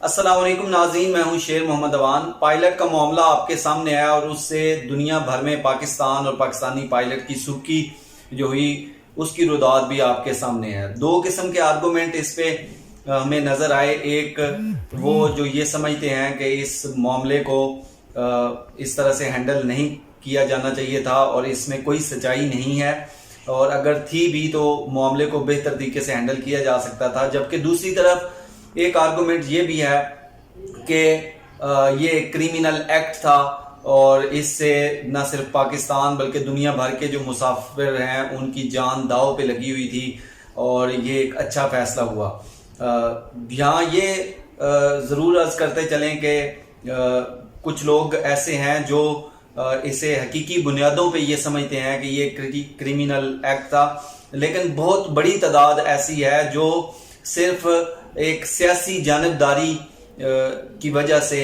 السلام علیکم ناظرین، میں ہوں شیر محمد اوان۔ پائلٹ کا معاملہ آپ کے سامنے آیا اور اس سے دنیا بھر میں پاکستان اور پاکستانی پائلٹ کی سرخی جو ہوئی اس کی رداد بھی آپ کے سامنے ہے۔ دو قسم کے آرگومنٹ اس پہ ہمیں نظر آئے۔ ایک وہ جو یہ سمجھتے ہیں کہ اس معاملے کو اس طرح سے ہینڈل نہیں کیا جانا چاہیے تھا اور اس میں کوئی سچائی نہیں ہے، اور اگر تھی بھی تو معاملے کو بہتر طریقے سے ہینڈل کیا جا سکتا تھا۔ جبکہ دوسری طرف ایک آرگومنٹ یہ بھی ہے کہ یہ کریمنل ایکٹ تھا اور اس سے نہ صرف پاکستان بلکہ دنیا بھر کے جو مسافر ہیں ان کی جان داؤ پہ لگی ہوئی تھی، اور یہ ایک اچھا فیصلہ ہوا۔ یہاں یہ ضرور عرض کرتے چلیں کہ کچھ لوگ ایسے ہیں جو اسے حقیقی بنیادوں پہ یہ سمجھتے ہیں کہ یہ کریمنل ایکٹ تھا، لیکن بہت بڑی تعداد ایسی ہے جو صرف ایک سیاسی جانبداری کی وجہ سے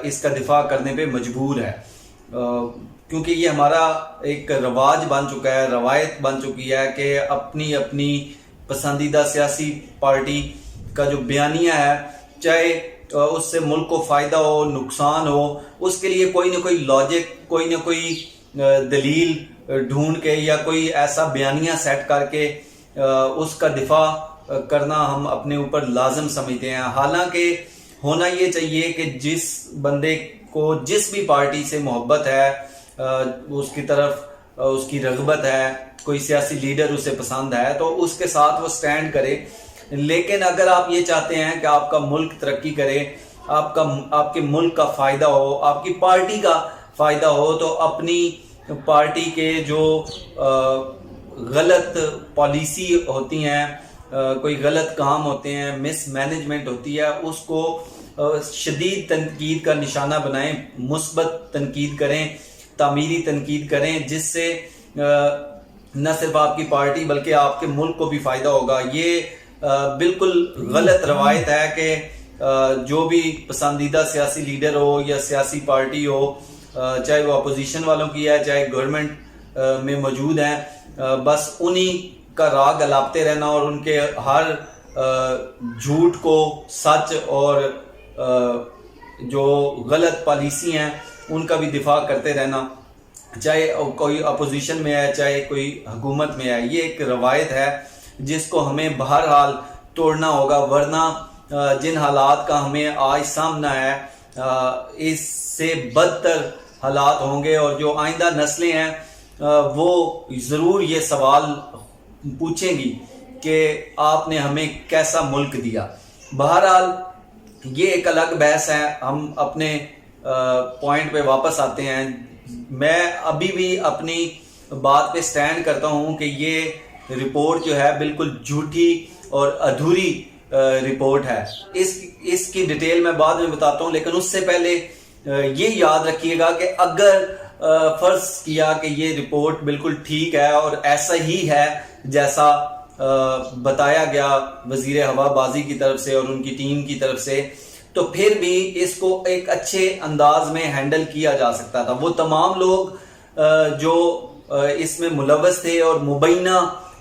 اس کا دفاع کرنے پہ مجبور ہے، کیونکہ یہ ہمارا ایک رواج بن چکا ہے، روایت بن چکی ہے کہ اپنی اپنی پسندیدہ سیاسی پارٹی کا جو بیانیہ ہے، چاہے اس سے ملک کو فائدہ ہو نقصان ہو، اس کے لیے کوئی نہ کوئی لاجک، کوئی نہ کوئی دلیل ڈھونڈ کے یا کوئی ایسا بیانیہ سیٹ کر کے اس کا دفاع کرنا ہم اپنے اوپر لازم سمجھتے ہیں۔ حالانکہ ہونا یہ چاہیے کہ جس بندے کو جس بھی پارٹی سے محبت ہے، اس کی طرف اس کی رغبت ہے، کوئی سیاسی لیڈر اسے پسند ہے تو اس کے ساتھ وہ سٹینڈ کرے۔ لیکن اگر آپ یہ چاہتے ہیں کہ آپ کا ملک ترقی کرے، آپ کے ملک کا فائدہ ہو، آپ کی پارٹی کا فائدہ ہو، تو اپنی پارٹی کے جو غلط پالیسی ہوتی ہیں، کوئی غلط کام ہوتے ہیں، مس مینجمنٹ ہوتی ہے، اس کو شدید تنقید کا نشانہ بنائیں، مثبت تنقید کریں، تعمیری تنقید کریں، جس سے نہ صرف آپ کی پارٹی بلکہ آپ کے ملک کو بھی فائدہ ہوگا۔ یہ بالکل غلط روایت ہے کہ جو بھی پسندیدہ سیاسی لیڈر ہو یا سیاسی پارٹی ہو، چاہے وہ اپوزیشن والوں کی ہے چاہے گورنمنٹ میں موجود ہیں، بس انہی کا راگ الاپتے رہنا اور ان کے ہر جھوٹ کو سچ اور جو غلط پالیسی ہیں ان کا بھی دفاع کرتے رہنا، چاہے کوئی اپوزیشن میں ہے چاہے کوئی حکومت میں ہے۔ یہ ایک روایت ہے جس کو ہمیں بہرحال توڑنا ہوگا، ورنہ جن حالات کا ہمیں آج سامنا ہے اس سے بدتر حالات ہوں گے، اور جو آئندہ نسلیں ہیں وہ ضرور یہ سوال پوچھیں گی کہ آپ نے ہمیں کیسا ملک دیا۔ بہرحال یہ ایک الگ بحث ہے، ہم اپنے پوائنٹ پہ واپس آتے ہیں۔ میں ابھی بھی اپنی بات پہ سٹینڈ کرتا ہوں کہ یہ رپورٹ جو ہے بالکل جھوٹی اور ادھوری رپورٹ ہے۔ اس کی ڈیٹیل میں بعد میں بتاتا ہوں، لیکن اس سے پہلے یہ یاد رکھیے گا کہ اگر فرض کیا کہ یہ رپورٹ بالکل ٹھیک ہے اور ایسا ہی ہے جیسا بتایا گیا وزیر ہوا بازی کی طرف سے اور ان کی ٹیم کی طرف سے، تو پھر بھی اس کو ایک اچھے انداز میں ہینڈل کیا جا سکتا تھا۔ وہ تمام لوگ جو اس میں ملوث تھے، اور مبینہ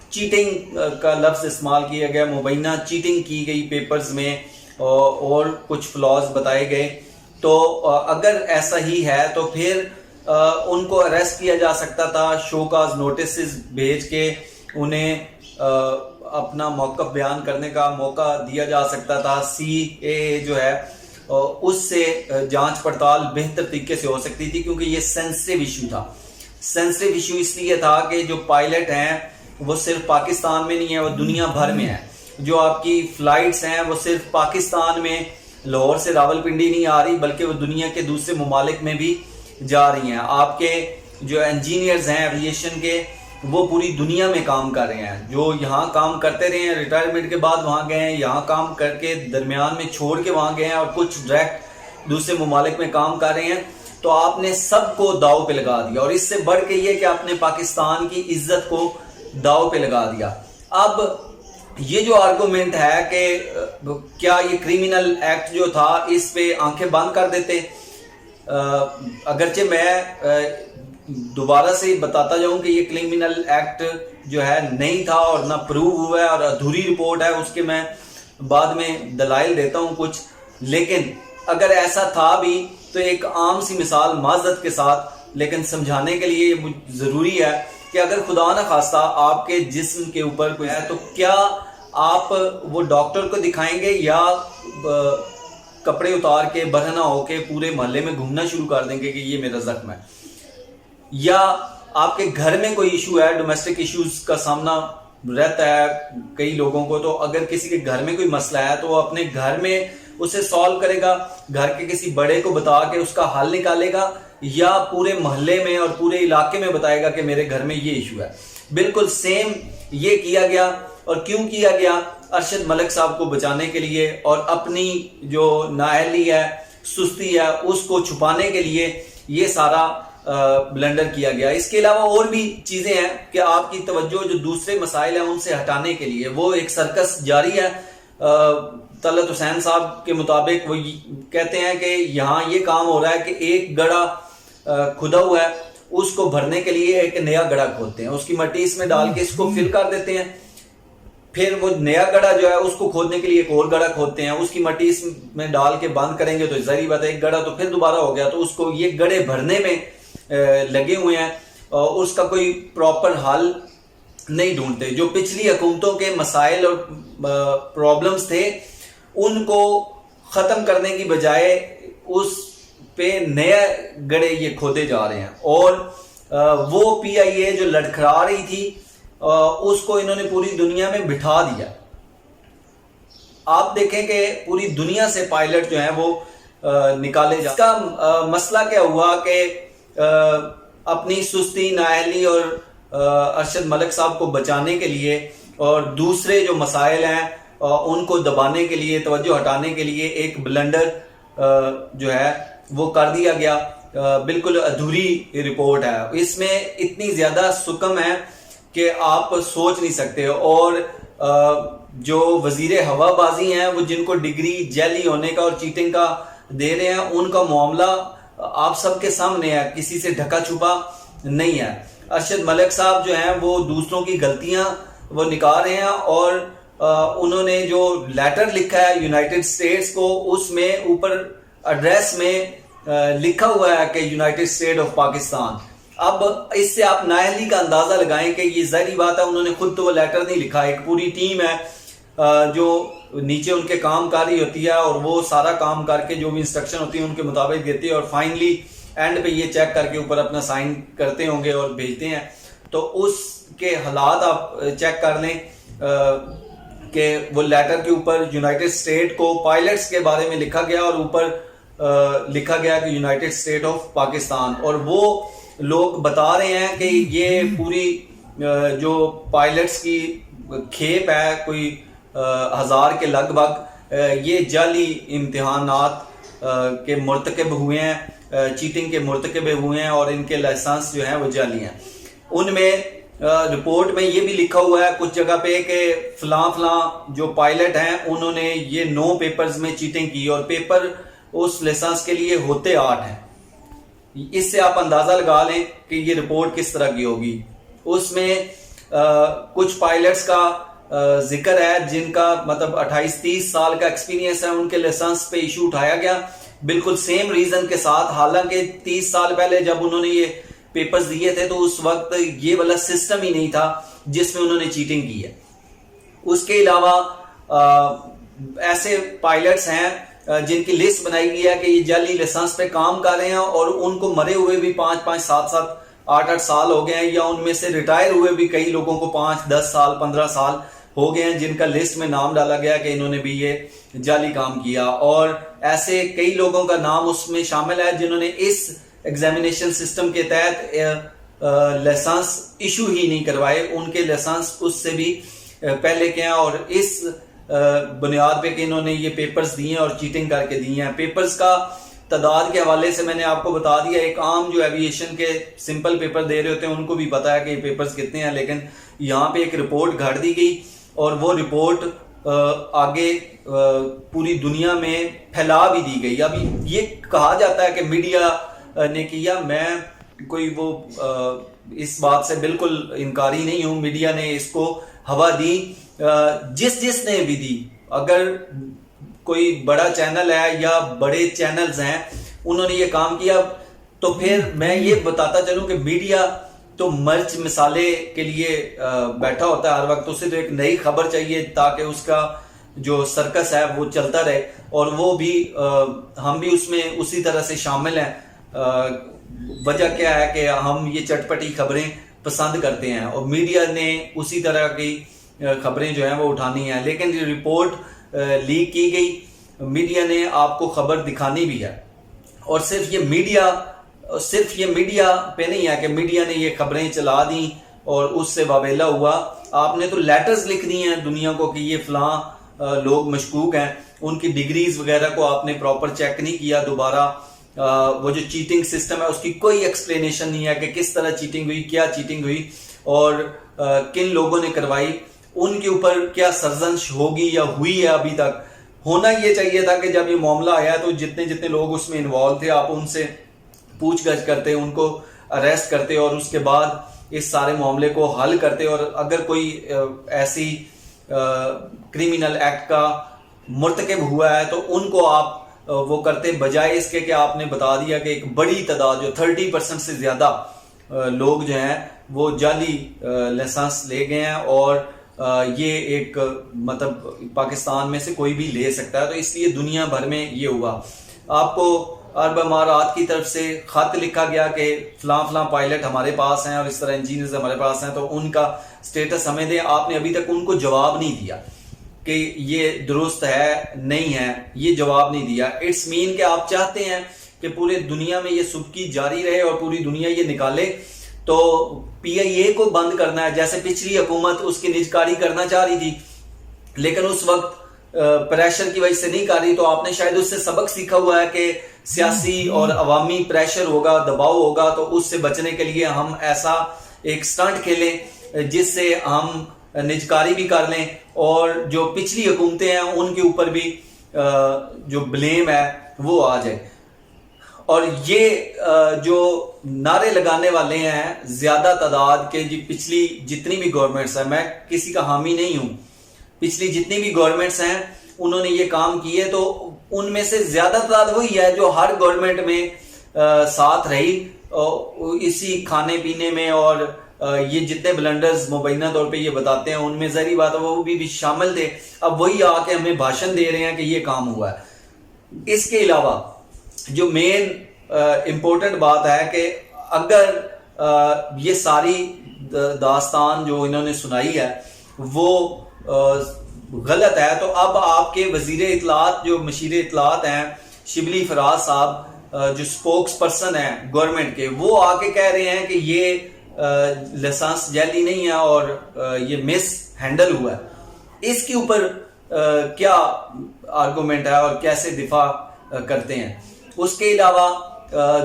چیٹنگ کا لفظ استعمال کیا گیا، مبینہ چیٹنگ کی گئی پیپرز میں اور کچھ فلاز بتائے گئے، تو اگر ایسا ہی ہے تو پھر ان کو اریسٹ کیا جا سکتا تھا، شو کاز نوٹسز بھیج کے انہیں اپنا موقف بیان کرنے کا موقع دیا جا سکتا تھا۔ CAA جو ہے اس سے جانچ پڑتال بہتر طریقے سے ہو سکتی تھی، کیونکہ یہ سینسٹیو ایشو تھا۔ سینسٹیو ایشو اس لیے تھا کہ جو پائلٹ ہیں وہ صرف پاکستان میں نہیں ہے، وہ دنیا بھر میں ہے۔ جو آپ کی فلائٹس ہیں وہ صرف پاکستان میں لاہور سے راولپنڈی نہیں آ رہی، بلکہ وہ دنیا کے دوسرے ممالک میں بھی جا رہی ہیں۔ آپ کے جو انجینئرز ہیں ایویشن کے، وہ پوری دنیا میں کام کر رہے ہیں۔ جو یہاں کام کرتے رہے ہیں، ریٹائرمنٹ کے بعد وہاں گئے ہیں، یہاں کام کر کے درمیان میں چھوڑ کے وہاں گئے ہیں، اور کچھ ڈائریکٹ دوسرے ممالک میں کام کر رہے ہیں، تو آپ نے سب کو داؤ پہ لگا دیا، اور اس سے بڑھ کے یہ کہ آپ نے پاکستان کی عزت کو داؤ پہ لگا دیا۔ اب یہ جو آرگومنٹ ہے کہ کیا یہ کریمنل ایکٹ جو تھا اس پہ آنکھیں بند کر دیتے، اگرچہ میں دوبارہ سے بتاتا جاؤں کہ یہ کریمنل ایکٹ جو ہے نہیں تھا اور نہ پروو ہوا ہے اور ادھوری رپورٹ ہے، اس کے میں بعد میں دلائل دیتا ہوں کچھ، لیکن اگر ایسا تھا بھی تو ایک عام سی مثال معذرت کے ساتھ لیکن سمجھانے کے لیے ضروری ہے کہ اگر خدا نہ خواستہ آپ کے جسم کے اوپر کوئی ہے تو کیا آپ وہ ڈاکٹر کو دکھائیں گے یا کپڑے اتار کے برہنہ ہو کے پورے محلے میں گھومنا شروع کر دیں گے کہ یہ میرا زخم ہے؟ یا آپ کے گھر میں کوئی ایشو ہے، ڈومیسٹک ایشوز کا سامنا رہتا ہے کئی لوگوں کو، تو اگر کسی کے گھر میں کوئی مسئلہ ہے تو وہ اپنے گھر میں اسے سالو کرے گا، گھر کے کسی بڑے کو بتا کے اس کا حل نکالے گا، یا پورے محلے میں اور پورے علاقے میں بتائے گا کہ میرے گھر میں یہ ایشو ہے؟ بالکل سیم یہ کیا گیا. اور کیوں کیا گیا؟ ارشد ملک صاحب کو بچانے کے لیے اور اپنی جو نااہلی ہے، سستی ہے، اس کو چھپانے کے لیے یہ سارا بلنڈر کیا گیا. اس کے علاوہ اور بھی چیزیں ہیں کہ آپ کی توجہ جو دوسرے مسائل ہیں ان سے ہٹانے کے لیے وہ ایک سرکس جاری ہے. طلعت حسین صاحب کے مطابق وہ کہتے ہیں کہ یہاں یہ کام ہو رہا ہے کہ ایک گڑھا کھدا ہوا ہے، اس کو بھرنے کے لیے ایک نیا گڑھا کھودتے ہیں، اس کی مٹی اس میں ڈال کے اس کو فل کر دیتے ہیں، پھر وہ نیا گڑھا جو ہے اس کو کھودنے کے لیے ایک اور گڑھا کھودتے ہیں، اس کی مٹی اس میں ڈال کے بند کریں گے تو ظاہری بات ہے ایک گڑھا تو پھر دوبارہ ہو گیا. تو اس کو یہ گڑھے بھرنے میں لگے ہوئے ہیں اور اس کا کوئی پراپر حل نہیں ڈھونڈتے. جو پچھلی حکومتوں کے مسائل اور پرابلمز تھے ان کو ختم کرنے کی بجائے اس پہ نئے گڑھے یہ کھودے جا رہے ہیں. اور وہ پی آئی اے جو لڑکھڑا رہی تھی اس کو انہوں نے پوری دنیا میں بٹھا دیا. آپ دیکھیں کہ پوری دنیا سے پائلٹ جو ہیں وہ نکالے جا. اس کا مسئلہ کیا ہوا کہ اپنی سستی، نااہلی اور ارشد ملک صاحب کو بچانے کے لیے اور دوسرے جو مسائل ہیں ان کو دبانے کے لیے، توجہ ہٹانے کے لیے ایک بلنڈر جو ہے وہ کر دیا گیا. بالکل ادھوری رپورٹ ہے، اس میں اتنی زیادہ سکم ہے کہ آپ سوچ نہیں سکتے. اور جو وزیر ہوا بازی ہیں وہ جن کو ڈگری جیلی ہونے کا اور چیٹنگ کا دے رہے ہیں ان کا معاملہ آپ سب کے سامنے ہے، کسی سے ڈھکا چھپا نہیں ہے. ارشد ملک صاحب جو ہیں وہ دوسروں کی غلطیاں وہ نکال رہے ہیں اور انہوں نے جو لیٹر لکھا ہے یونائٹڈ اسٹیٹس کو، اس میں اوپر ایڈریس میں لکھا ہوا ہے کہ یونائٹڈ اسٹیٹ آف پاکستان. اب اس سے آپ نااہلی کا اندازہ لگائیں کہ یہ ظاہری بات ہے انہوں نے خود تو وہ لیٹر نہیں لکھا، ایک پوری ٹیم ہے جو نیچے ان کے کام کاری ہوتی ہے اور وہ سارا کام کر کے جو بھی انسٹرکشن ہوتی ہے ان کے مطابق دیتی ہے اور فائنلی اینڈ پہ یہ چیک کر کے اوپر اپنا سائن کرتے ہوں گے اور بھیجتے ہیں. تو اس کے حالات آپ چیک کر لیں کہ وہ لیٹر کے اوپر یونائٹڈ اسٹیٹ کو پائلٹس کے بارے میں لکھا گیا اور اوپر لکھا گیا کہ یونائٹڈ اسٹیٹ آف پاکستان. اور وہ لوگ بتا رہے ہیں کہ یہ پوری جو پائلٹس کی کھیپ ہے کوئی 1000 کے لگ بھگ، یہ جعلی امتحانات کے مرتکب ہوئے ہیں، چیٹنگ کے مرتکب ہوئے ہیں اور ان کے لائسنس جو ہیں وہ جعلی ہیں. ان میں رپورٹ میں یہ بھی لکھا ہوا ہے کچھ جگہ پہ کہ فلاں جو پائلٹ ہیں انہوں نے یہ 9 پیپرز میں چیٹنگ کی اور پیپر اس لائسنس کے لیے ہوتے 8 ہیں. اس سے آپ اندازہ لگا لیں کہ یہ رپورٹ کس طرح کی ہوگی. اس میں کچھ پائلٹس کا ذکر ہے جن کا مطلب 28-30 سال کا ایکسپیرینس ہے، ان کے لائسنس پہ ایشو اٹھایا گیا بالکل سیم ریزن کے ساتھ، حالانکہ 30 سال پہلے جب انہوں نے یہ پیپرز دیے تھے تو اس وقت یہ والا سسٹم ہی نہیں تھا جس میں انہوں نے چیٹنگ کی ہے. اس کے علاوہ ایسے پائلٹس ہیں جن کی لسٹ بنائی گئی ہے کہ یہ جعلی لائسنس پہ کام کر رہے ہیں اور ان کو مرے ہوئے بھی 5-5, 7-7, 8-8 سال ہو گئے ہیں، یا ان میں سے ریٹائر ہوئے بھی کئی لوگوں کو 5-10 سال 15 سال ہو گئے ہیں جن کا لسٹ میں نام ڈالا گیا کہ انہوں نے بھی یہ جعلی کام کیا. اور ایسے کئی لوگوں کا نام اس میں شامل ہے جنہوں نے اس ایگزامینیشن سسٹم کے تحت لائسنس ایشو ہی نہیں کروائے، ان کے لائسنس اس سے بھی پہلے کے ہیں اور اس بنیاد پہ کہ انہوں نے یہ پیپرز دیے اور چیٹنگ کر کے دیے ہیں. پیپرز کا تعداد کے حوالے سے میں نے آپ کو بتا دیا، ایک عام جو ایویشن کے سمپل پیپر دے رہے ہوتے ہیں ان کو بھی پتا ہے کہ یہ پیپرز کتنے ہیں، لیکن یہاں پہ ایک رپورٹ گھڑ دی گئی اور وہ رپورٹ آگے پوری دنیا میں پھیلا بھی دی گئی. اب یہ کہا جاتا ہے کہ میڈیا نے کیا، میں کوئی وہ اس بات سے بالکل انکاری نہیں ہوں، میڈیا نے اس کو ہوا دی، جس نے بھی دی. اگر کوئی بڑا چینل ہے یا بڑے چینلز ہیں انہوں نے یہ کام کیا، تو پھر میں یہ بتاتا چلوں کہ میڈیا تو مرچ مسالے کے لیے بیٹھا ہوتا ہے ہر وقت، اسے تو ایک نئی خبر چاہیے تاکہ اس کا جو سرکس ہے وہ چلتا رہے، اور وہ بھی ہم بھی اس میں اسی طرح سے شامل ہیں۔ وجہ کیا ہے کہ ہم یہ چٹپٹی خبریں پسند کرتے ہیں، اور میڈیا نے اسی طرح کی خبریں جو ہیں وہ اٹھانی ہیں، لیکن یہ رپورٹ لیک کی گئی، میڈیا نے آپ کو خبر دکھانی بھی ہے، اور صرف یہ میڈیا پہ نہیں ہے کہ میڈیا نے یہ خبریں چلا دیں اور اس سے وابلہ ہوا، آپ نے تو لیٹرز لکھ دی ہیں دنیا کو کہ یہ فلاں لوگ مشکوک ہیں، ان کی ڈگریز وغیرہ کو آپ نے پراپر چیک نہیں کیا دوبارہ، وہ جو چیٹنگ سسٹم ہے اس کی کوئی ایکسپلینیشن نہیں ہے کہ کس طرح چیٹنگ ہوئی، کیا چیٹنگ ہوئی، اور کن لوگوں نے کروائی، ان کے اوپر کیا سرزنش ہوگی یا ہوئی ہے ابھی تک۔ ہونا یہ چاہیے تھا کہ جب یہ معاملہ آیا تو جتنے لوگ اس میں انوالو تھے آپ ان سے پوچھ گچھ کرتے، ان کو اریسٹ کرتے، اور اس کے بعد اس سارے معاملے کو حل کرتے، اور اگر کوئی ایسی کریمنل ایکٹ کا مرتکب ہوا ہے تو ان کو آپ وہ کرتے، بجائے اس کے کہ آپ نے بتا دیا کہ ایک بڑی تعداد جو 30% سے زیادہ لوگ جو ہیں وہ جعلی لائسنس لے گئے ہیں، اور یہ ایک مطلب پاکستان میں سے کوئی بھی لے سکتا ہے، تو اس لیے دنیا بھر میں یہ ہوا۔ آپ کو عرب امارات کی طرف سے خط لکھا گیا کہ فلاں فلاں پائلٹ ہمارے پاس ہیں اور اس طرح انجینئرز ہمارے پاس ہیں، تو ان کا سٹیٹس ہمیں دیں۔ آپ نے ابھی تک ان کو جواب نہیں دیا کہ یہ درست ہے نہیں ہے، یہ جواب نہیں دیا۔ اٹس مین کہ آپ چاہتے ہیں کہ پورے دنیا میں یہ سبکی جاری رہے اور پوری دنیا یہ نکالے، تو پی آئی اے کو بند کرنا ہے، جیسے پچھلی حکومت اس کی نجکاری کرنا چاہ رہی تھی لیکن اس وقت پریشر کی وجہ سے نہیں کر رہی، تو آپ نے شاید اس سے سبق سیکھا ہوا ہے کہ سیاسی اور عوامی پریشر ہوگا، دباؤ ہوگا، تو اس سے بچنے کے لیے ہم ایسا ایک سٹنٹ کھیلیں جس سے ہم نجکاری بھی کر لیں، اور جو پچھلی حکومتیں ہیں ان کے اوپر بھی جو بلیم ہے وہ آ جائے۔ اور یہ جو نعرے لگانے والے ہیں زیادہ تعداد کے، پچھلی جتنی بھی گورنمنٹس ہیں، میں کسی کا حامی نہیں ہوں، پچھلی جتنی بھی گورنمنٹس ہیں انہوں نے یہ کام کیے، تو ان میں سے زیادہ تعداد وہی ہے جو ہر گورنمنٹ میں ساتھ رہی اسی کھانے پینے میں، اور یہ جتنے بلنڈرز مبینہ طور پہ یہ بتاتے ہیں ان میں ظاہری بات ہے وہ بھی شامل تھے۔ اب وہی آ کے ہمیں بھاشن دے رہے ہیں کہ یہ کام ہوا ہے۔ اس کے علاوہ جو مین امپورٹنٹ بات ہے کہ اگر یہ ساری داستان جو انہوں نے سنائی ہے وہ غلط ہے، تو اب آپ کے وزیر اطلاعات جو مشیر اطلاعات ہیں شبلی فراز صاحب، جو سپوکس پرسن ہیں گورنمنٹ کے، وہ آ کے کہہ رہے ہیں کہ یہ لائسنس جعلی نہیں ہے اور یہ مس ہینڈل ہوا ہے۔ اس کے اوپر کیا آرگومنٹ ہے اور کیسے دفاع کرتے ہیں؟ اس کے علاوہ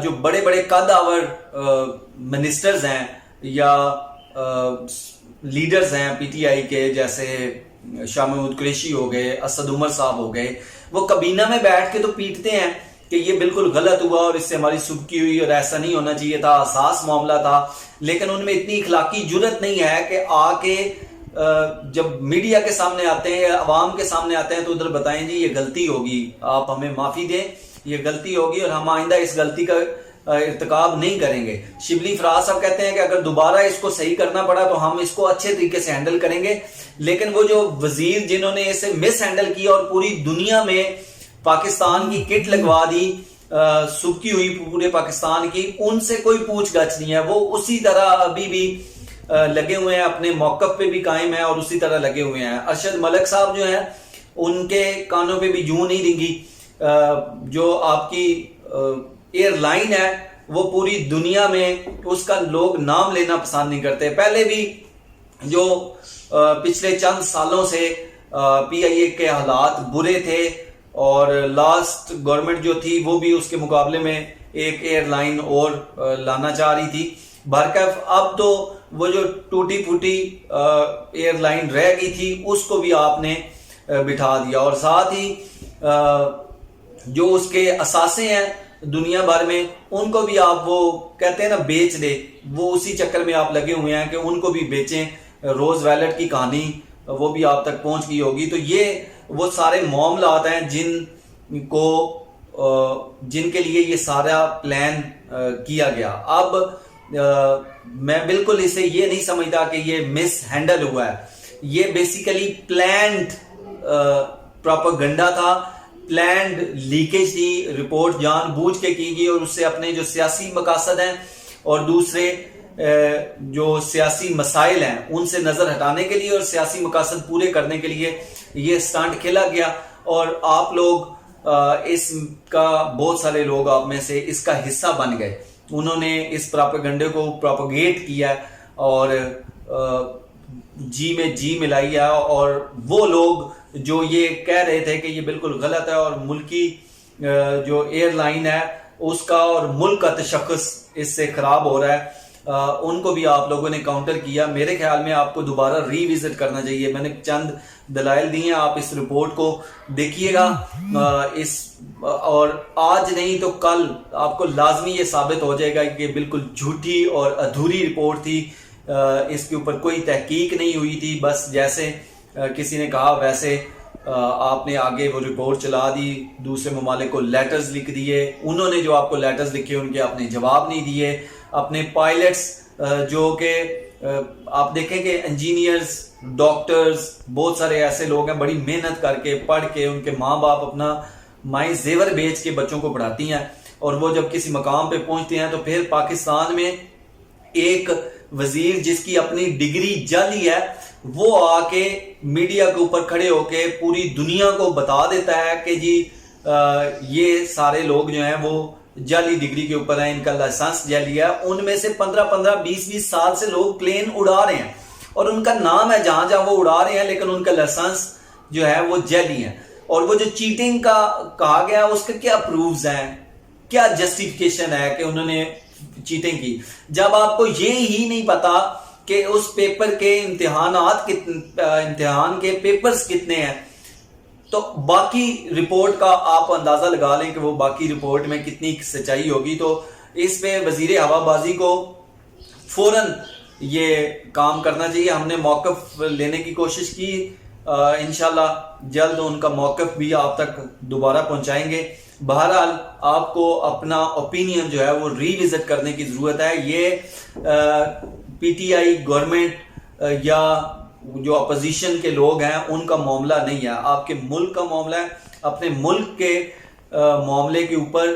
جو بڑے بڑے قد آور منسٹرز ہیں یا لیڈرز ہیں پی ٹی آئی کے، جیسے شاہ محمود قریشی ہو گئے، اسد عمر صاحب ہو گئے، وہ کابینہ میں بیٹھ کے تو پیٹتے ہیں کہ یہ بالکل غلط ہوا اور اس سے ہماری سبکی ہوئی اور ایسا نہیں ہونا چاہیے تھا، حساس معاملہ تھا، لیکن ان میں اتنی اخلاقی جرت نہیں ہے کہ آ کے جب میڈیا کے سامنے آتے ہیں، عوام کے سامنے آتے ہیں، تو ادھر بتائیں جی یہ غلطی ہوگی، آپ ہمیں معافی دیں، یہ غلطی ہوگی اور ہم آئندہ اس غلطی کا ارتکاب نہیں کریں گے۔ شبلی فراز صاحب کہتے ہیں کہ اگر دوبارہ اس کو صحیح کرنا پڑا تو ہم اس کو اچھے طریقے سے ہینڈل کریں گے، لیکن وہ جو وزیر جنہوں نے اسے مس ہینڈل کیا اور پوری دنیا میں پاکستان کی کٹ لگوا دی، سبکی ہوئی پورے پاکستان کی، ان سے کوئی پوچھ گچھ نہیں ہے، وہ اسی طرح ابھی بھی لگے ہوئے ہیں، اپنے موقف پہ بھی قائم ہیں اور اسی طرح لگے ہوئے ہیں۔ ارشد ملک صاحب جو ہیں ان کے کانوں پہ بھی جوں نہیں رنگی، جو آپ کی ایئر لائن ہے وہ پوری دنیا میں اس کا لوگ نام لینا پسند نہیں کرتے۔ پہلے بھی جو پچھلے چند سالوں سے پی آئی اے کے حالات برے تھے اور لاسٹ گورنمنٹ جو تھی وہ بھی اس کے مقابلے میں ایک ایئر لائن اور لانا چاہ رہی تھی، برکف اب تو وہ جو ٹوٹی پھوٹی ایئر لائن رہ گئی تھی اس کو بھی آپ نے بٹھا دیا، اور ساتھ ہی جو اس کے اثاثے ہیں دنیا بھر میں ان کو بھی آپ وہ کہتے ہیں نا بیچ دے، وہ اسی چکر میں آپ لگے ہوئے ہیں کہ ان کو بھی بیچیں۔ روز ویلٹ کی کہانی وہ بھی آپ تک پہنچ گئی ہوگی۔ تو یہ وہ سارے معاملات ہیں جن کے لیے یہ سارا پلان کیا گیا. اب میں بالکل اسے یہ نہیں سمجھتا کہ یہ مس ہینڈل ہوا ہے. یہ بیسیکلی پلانڈ پروپیگنڈا تھا, پلانڈ لیکیج تھی, رپورٹ جان بوجھ کے کی گئی اور اس سے اپنے جو سیاسی مقاصد ہیں اور دوسرے جو سیاسی مسائل ہیں ان سے نظر ہٹانے کے لیے اور سیاسی مقاصد پورے کرنے کے لیے یہ سٹنٹ کھیلا گیا. اور آپ لوگ اس کا بہت سارے لوگ آپ میں سے اس کا حصہ بن گئے. انہوں نے اس پروپیگنڈے کو پروپیگیٹ کیا اور جی میں جی ملائی ہے. اور وہ لوگ جو یہ کہہ رہے تھے کہ یہ بالکل غلط ہے اور ملکی جو ایئر لائن ہے اس کا اور ملک کا تشخص اس سے خراب ہو رہا ہے, ان کو بھی آپ لوگوں نے کاؤنٹر کیا. میرے خیال میں آپ کو دوبارہ ری وزٹ کرنا چاہیے. میں نے چند دلائل دی ہیں, آپ اس رپورٹ کو دیکھیے گا. اور آج نہیں تو کل آپ کو لازمی یہ ثابت ہو جائے گا کہ یہ بالکل جھوٹی اور ادھوری رپورٹ تھی. اس کے اوپر کوئی تحقیق نہیں ہوئی تھی, بس جیسے کسی نے کہا ویسے آپ نے آگے وہ رپورٹ چلا دی. دوسرے ممالک کو لیٹرز لکھ دیے, انہوں نے جو آپ کو لیٹرز لکھے ان کے آپ نے جواب نہیں دیے. اپنے پائلٹس جو کہ آپ دیکھیں کہ انجینئرز, ڈاکٹرز, بہت سارے ایسے لوگ ہیں بڑی محنت کر کے پڑھ کے ان کے ماں باپ اپنا مائیں زیور بیچ کے بچوں کو پڑھاتی ہیں, اور وہ جب کسی مقام پہ پہنچتے ہیں تو پھر پاکستان میں ایک وزیر جس کی اپنی ڈگری جعلی ہے وہ آ کے میڈیا کے اوپر کھڑے ہو کے پوری دنیا کو بتا دیتا ہے کہ جی یہ سارے لوگ جو ہیں وہ جعلی ڈگری کے اوپر ہیں, ان کا لائسنس جعلی ہے. ان میں سے 15-20 سال سے لوگ پلین اڑا رہے ہیں اور ان کا نام ہے جہاں جہاں وہ اڑا رہے ہیں, لیکن ان کا لائسنس جو ہے وہ جعلی ہے. اور وہ جو چیٹنگ کا کہا گیا اس کے کیا پروفز ہیں, کیا جسٹیفیکیشن ہے کہ انہوں نے چیٹنگ کی, جب آپ کو یہ ہی نہیں پتا کہ اس پیپر کے امتحان کے پیپرز کتنے ہیں, تو باقی رپورٹ کا آپ اندازہ لگا لیں کہ وہ باقی رپورٹ میں کتنی سچائی ہوگی. تو اس پہ وزیر ہوا بازی کو فوراً یہ کام کرنا چاہیے. ہم نے موقف لینے کی کوشش کی, انشاءاللہ جلد ان کا موقف بھی آپ تک دوبارہ پہنچائیں گے. بہرحال آپ کو اپنا اوپینین جو ہے وہ ری وزٹ کرنے کی ضرورت ہے. یہ پی ٹی آئی گورنمنٹ یا جو اپوزیشن کے لوگ ہیں ان کا معاملہ نہیں ہے, آپ کے ملک کا معاملہ ہے. اپنے ملک کے معاملے کے اوپر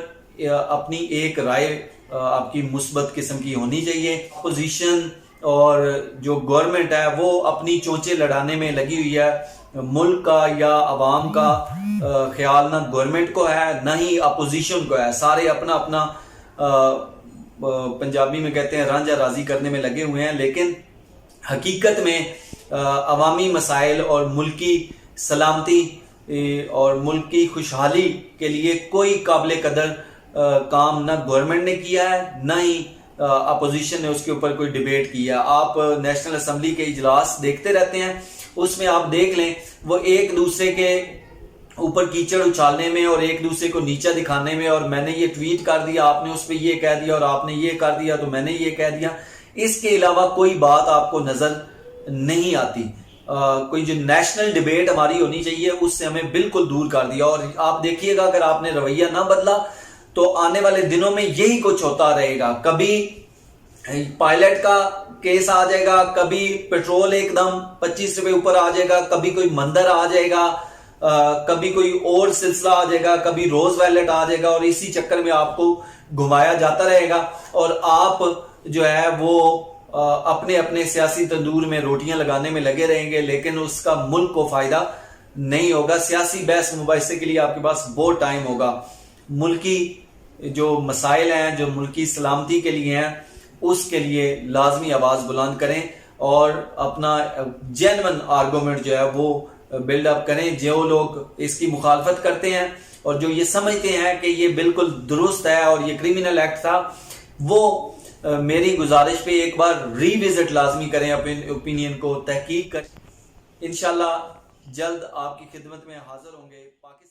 اپنی ایک رائے آپ کی مثبت قسم کی ہونی چاہیے. اپوزیشن اور جو گورنمنٹ ہے وہ اپنی چونچیں لڑانے میں لگی ہوئی ہے. ملک کا یا عوام کا خیال نہ گورنمنٹ کو ہے نہ ہی اپوزیشن کو ہے. سارے اپنا اپنا پنجابی میں کہتے ہیں رانجھا راضی کرنے میں لگے ہوئے ہیں, لیکن حقیقت میں عوامی مسائل اور ملکی سلامتی اور ملک کی خوشحالی کے لیے کوئی قابل قدر کام نہ گورنمنٹ نے کیا ہے نہ ہی اپوزیشن نے اس کے اوپر کوئی ڈیبیٹ کیا. آپ نیشنل اسمبلی کے اجلاس دیکھتے رہتے ہیں, اس میں آپ دیکھ لیں وہ ایک دوسرے کے اوپر کیچڑ اچھالنے میں اور ایک دوسرے کو نیچا دکھانے میں, اور میں نے یہ ٹویٹ کر دیا, آپ نے اس پہ یہ کہہ دیا, اور آپ نے یہ کر دیا تو میں نے یہ کہہ دیا. اس کے علاوہ کوئی بات آپ کو نظر نہیں آتی. کوئی جو نیشنل ڈیبیٹ ہماری ہونی چاہیے اس سے ہمیں بالکل دور کر دیا. اور آپ دیکھیے گا اگر آپ نے رویہ نہ بدلا تو آنے والے دنوں میں یہی کچھ ہوتا رہے گا. کبھی پائلٹ کا کیس آ جائے گا, کبھی پیٹرول ایک دم 25 روپے اوپر آ جائے گا, کبھی کوئی مندر آ جائے گا, کبھی کوئی اور سلسلہ آ جائے گا, کبھی روز ویلٹ آ جائے گا, اور اسی چکر میں آپ کو گھمایا جاتا رہے گا. اور آپ جو ہے وہ اپنے اپنے سیاسی تندور میں روٹیاں لگانے میں لگے رہیں گے, لیکن اس کا ملک کو فائدہ نہیں ہوگا. سیاسی بحث مباحثے کے لیے آپ کے پاس بہت ٹائم ہوگا. ملکی جو مسائل ہیں جو ملکی سلامتی کے لیے ہیں اس کے لیے لازمی آواز بلند کریں اور اپنا جینون آرگومنٹ جو ہے وہ بلڈ اپ کریں. جو لوگ اس کی مخالفت کرتے ہیں اور جو یہ سمجھتے ہیں کہ یہ بالکل درست ہے اور یہ کرمنل ایکٹ تھا, وہ میری گزارش پہ ایک بار ری وزٹ لازمی کریں, اپنے اوپینین کو تحقیق کریں. انشاءاللہ جلد آپ کی خدمت میں حاضر ہوں گے. پاکستان